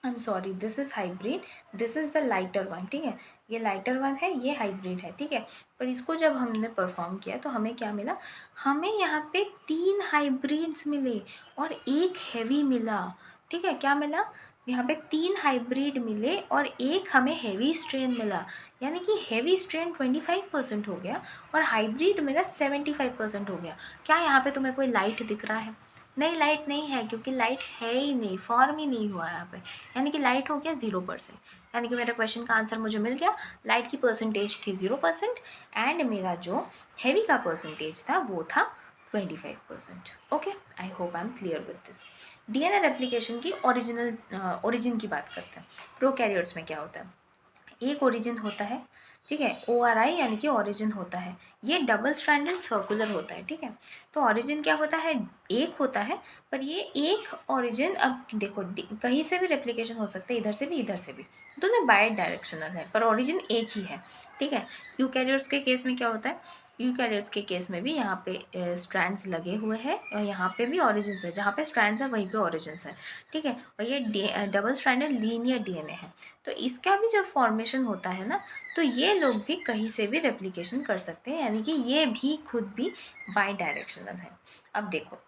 I am sorry this is hybrid, this is the lighter one. ठीक है, ये लाइटर वन है, ये हाइब्रिड है। ठीक है, पर इसको जब हमने परफॉर्म किया तो हमें क्या मिला, हमें यहाँ पे 3 हाइब्रिड्स मिले और एक हैवी मिला। ठीक है, क्या मिला, यहाँ पे 3 हाइब्रिड मिले और एक हमें हैवी स्ट्रेन मिला। यानी कि हैवी स्ट्रेन 25% हो गया और हाइब्रिड मेरा 75% हो गया। क्या यहाँ पे तुम्हें कोई लाइट दिख रहा है, नहीं लाइट नहीं है, क्योंकि लाइट है ही नहीं, फॉर्म ही नहीं हुआ यहाँ पे। यानी कि लाइट हो गया 0%। यानी कि मेरे क्वेश्चन का आंसर मुझे मिल गया, लाइट की परसेंटेज थी 0% एंड मेरा जो हैवी का परसेंटेज था वो था 25%। Okay, I hope I am clear with this. DNA replication की ओरिजिन की बात करते हैं। प्रोकैरियोट्स में क्या होता है, एक ओरिजिन होता है। ठीक है, ORI यानी कि ओरिजिन होता है, ये डबल स्ट्रैंडेड सर्कुलर होता है। ठीक है, तो ओरिजिन क्या होता है, एक होता है, पर ये एक ओरिजिन, अब देखो कहीं से भी रेप्लिकेशन हो सकता है, इधर से भी इधर से भी, दोनों बाय डायरेक्शनल है, पर ओरिजिन एक ही है। ठीक है, यूकैरियोट्स के केस में क्या होता है, यूकैरियोट्स के केस में भी यहाँ पे स्ट्रैंड्स लगे हुए हैं और यहाँ पे भी ओरिजिन्स है, जहाँ पे स्ट्रैंड्स है वहीं पे ओरिजिन्स है। ठीक है, और ये डबल स्ट्रैंडेड लीनियर डीएनए है, तो इसका भी जब फॉर्मेशन होता है ना, तो ये लोग भी कहीं से भी रेप्लिकेशन कर सकते हैं, यानी कि ये भी खुद भी बाई डायरेक्शनल है। अब देखो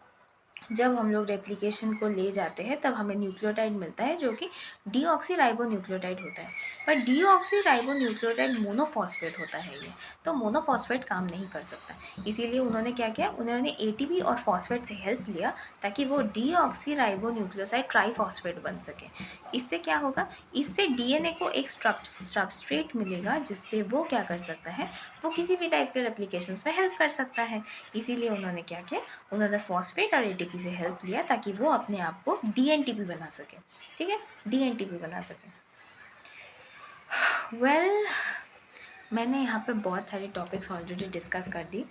जब हम लोग रेप्लिकेशन को ले जाते हैं तब हमें न्यूक्लियोटाइड मिलता है जो कि डीऑक्सीराइबोन्यूक्लियोटाइड होता है। पर डीऑक्सीराइबोन्यूक्लियोटाइड मोनोफॉस्फेट होता है ये, तो मोनोफॉस्फेट काम नहीं कर सकता। इसीलिए उन्होंने क्या किया, उन्होंने एटीपी और फॉस्फेट से हेल्प लिया ताकि वो डीऑक्सीराइबोन्यूक्लियोसाइड ट्राईफॉस्फेट बन सके। इससे क्या होगा, इससे डीएनए को एक सबस्ट्रेट मिलेगा जिससे वो क्या कर सकता है, वो किसी भी टाइप के रेप्लिकेशंस में हेल्प कर सकता है। इसीलिए उन्होंने क्या किया, उन्होंने फॉस्फेट और एटीपी से हेल्प लिया ताकि वो अपने आप को डीएनटीपी बना सके। ठीक है, डीएनटीपी बना सके। वेल मैंने यहाँ पे बहुत सारी टॉपिक्स ऑलरेडी डिस्कस कर दी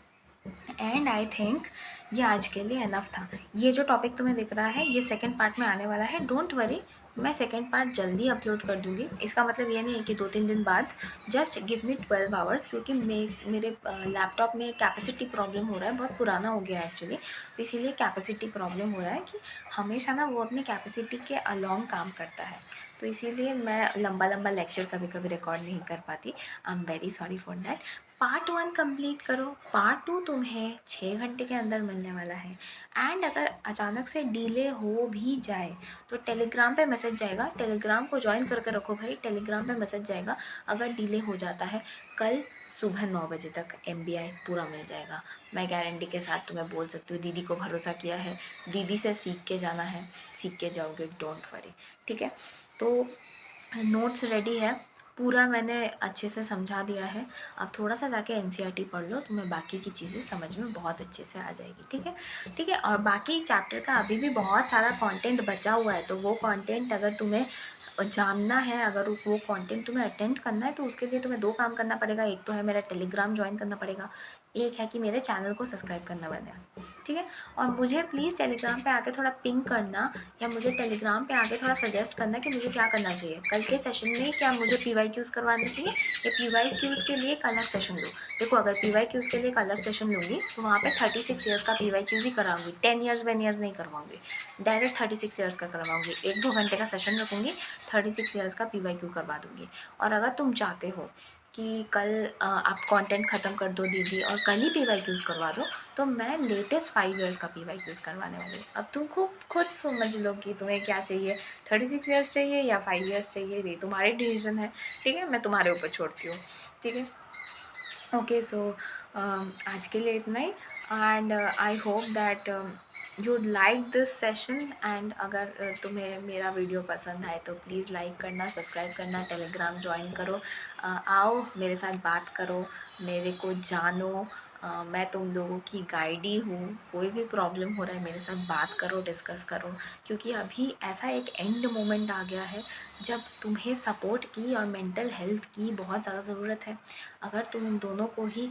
एंड आई थिंक ये आज के लिए इनफ था। ये जो टॉपिक तुम्हें दिख रहा है ये सेकंड पार्ट में आने वाला है, डोंट वरी, मैं सेकंड पार्ट जल्दी अपलोड कर दूँगी। इसका मतलब ये नहीं है कि 2-3 दिन बाद, जस्ट गिव मी 12 आवर्स, क्योंकि मेरे लैपटॉप में कैपेसिटी प्रॉब्लम हो रहा है, बहुत पुराना हो गया है एक्चुअली, तो इसीलिए कैपेसिटी प्रॉब्लम हो रहा है कि हमेशा ना वो अपनी कैपेसिटी के अलॉन्ग काम करता है, तो इसीलिए मैं लंबा लंबा लेक्चर कभी कभी रिकॉर्ड नहीं कर पाती। I am very sorry for that. Part 1 complete करो, पार्ट 2 तुम्हें 6 घंटे के अंदर मिलने वाला है। एंड अगर अचानक से डिले हो भी जाए तो टेलीग्राम पे मैसेज जाएगा, टेलीग्राम को ज्वाइन करके रखो भाई, टेलीग्राम पे मैसेज जाएगा। अगर डिले हो जाता है कल सुबह 9 बजे तक MBI पूरा मिल जाएगा, मैं गारंटी के साथ तुम्हें बोल सकती हूँ। दीदी को भरोसा किया है, दीदी से सीख के जाना है, सीख के जाओगे, डोंट वरी। ठीक है, तो नोट्स रेडी है, पूरा मैंने अच्छे से समझा दिया है। अब थोड़ा सा जाके NCERT पढ़ लो, तुम्हें बाकी की चीज़ें समझ में बहुत अच्छे से आ जाएगी। ठीक है, ठीक है। और बाकी चैप्टर का अभी भी बहुत सारा कंटेंट बचा हुआ है, तो वो कंटेंट अगर तुम्हें जानना है, अगर वो कंटेंट तुम्हें अटेंड करना है, तो उसके लिए तुम्हें 2 काम करना पड़ेगा। एक तो है मेरा टेलीग्राम ज्वाइन करना पड़ेगा, एक है कि मेरे चैनल को सब्सक्राइब करना पड़ेगा। ठीक है, और मुझे प्लीज़ टेलीग्राम पे आके थोड़ा पिंग करना, या मुझे टेलीग्राम पे आके थोड़ा सजेस्ट करना कि मुझे क्या करना चाहिए कल के सेशन में। क्या मुझे PYQs करवाने चाहिए, या PYQs के लिए एक अलग सेशन लूँ? देखो, अगर PYQs के लिए एक अलग सेशन लूँगी तो वहाँ पे 36 ईयर्स का PYQs ही कराऊंगी, 10 ईयर्स 1 ईयर्स नहीं करवाऊंगी, डायरेक्ट 36 ईयर्स का करवाऊंगी। 1-2 घंटे का सेशन रखूँगी, 36 ईयर्स का PYQ करवा दूँगी। और अगर तुम चाहते हो कि कल आप कंटेंट ख़त्म कर दो दीदी और कल ही PYQs करवा दो, तो मैं लेटेस्ट 5 ईयर्स का PYQs करवाने वाली हूँ। अब तुम खुद समझ लो कि तुम्हें क्या चाहिए, 36 ईयर्स चाहिए या 5 ईयर्स चाहिए, ये तुम्हारी डिसीजन है। ठीक है, मैं तुम्हारे ऊपर छोड़ती हूँ। ठीक है, ओके। सो आज के लिए इतना ही, and I hope that you like this session. And अगर तुम्हें मेरा वीडियो पसंद आए तो प्लीज़ लाइक करना, सब्सक्राइब करना, टेलीग्राम ज्वाइन करो, आओ मेरे साथ बात करो, मेरे को जानो। मैं तुम लोगों की गाइड ही हूँ, कोई भी प्रॉब्लम हो रहा है मेरे साथ बात करो, डिस्कस करो, क्योंकि अभी ऐसा एक एंड मोमेंट आ गया है जब तुम्हें सपोर्ट की और मेंटल हेल्थ की बहुत ज़्यादा ज़रूरत है। अगर तुम इन दोनों को ही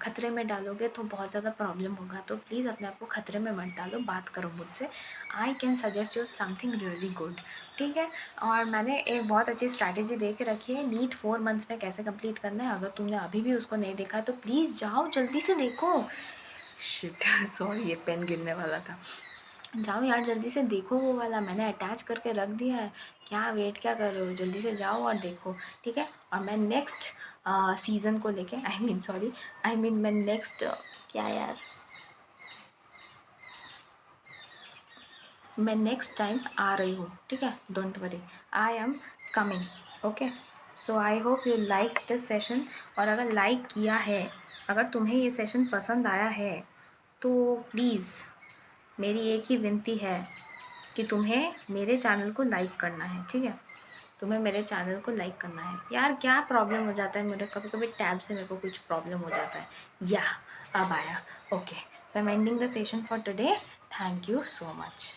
खतरे में डालोगे तो बहुत ज़्यादा प्रॉब्लम होगा, तो प्लीज़ अपने आप को खतरे में मत डालो, बात करो मुझसे। I can suggest you something really good. ठीक है, और मैंने एक बहुत अच्छी स्ट्रैटेजी दे के रखी है, नीट 4 मंथ्स में कैसे कंप्लीट करना है। अगर तुमने अभी भी उसको नहीं देखा है तो प्लीज़ जाओ जल्दी से देखो। शिट सॉरी, ये पेन गिरने वाला था। जाओ यार जल्दी से देखो, वो वाला मैंने अटैच करके रख दिया है, क्या वेट क्या कर रहे हो, जल्दी से जाओ और देखो। ठीक है, और मैं नेक्स्ट सीज़न को लेके मैं नेक्स्ट क्या यार, मैं नेक्स्ट टाइम आ रही हूँ। ठीक है, don't worry, I am coming. Okay, so I hope you like this session. और अगर लाइक किया है, अगर तुम्हें ये सेशन पसंद आया है, तो प्लीज़ मेरी एक ही विनती है कि तुम्हें मेरे चैनल को लाइक करना है। ठीक है, तुम्हें मेरे चैनल को लाइक करना है। यार क्या प्रॉब्लम हो जाता है, मेरे कभी कभी टैब से मेरे को कुछ प्रॉब्लम हो जाता है। या अब आया। Okay, so I am ending the session for today. Thank you so much.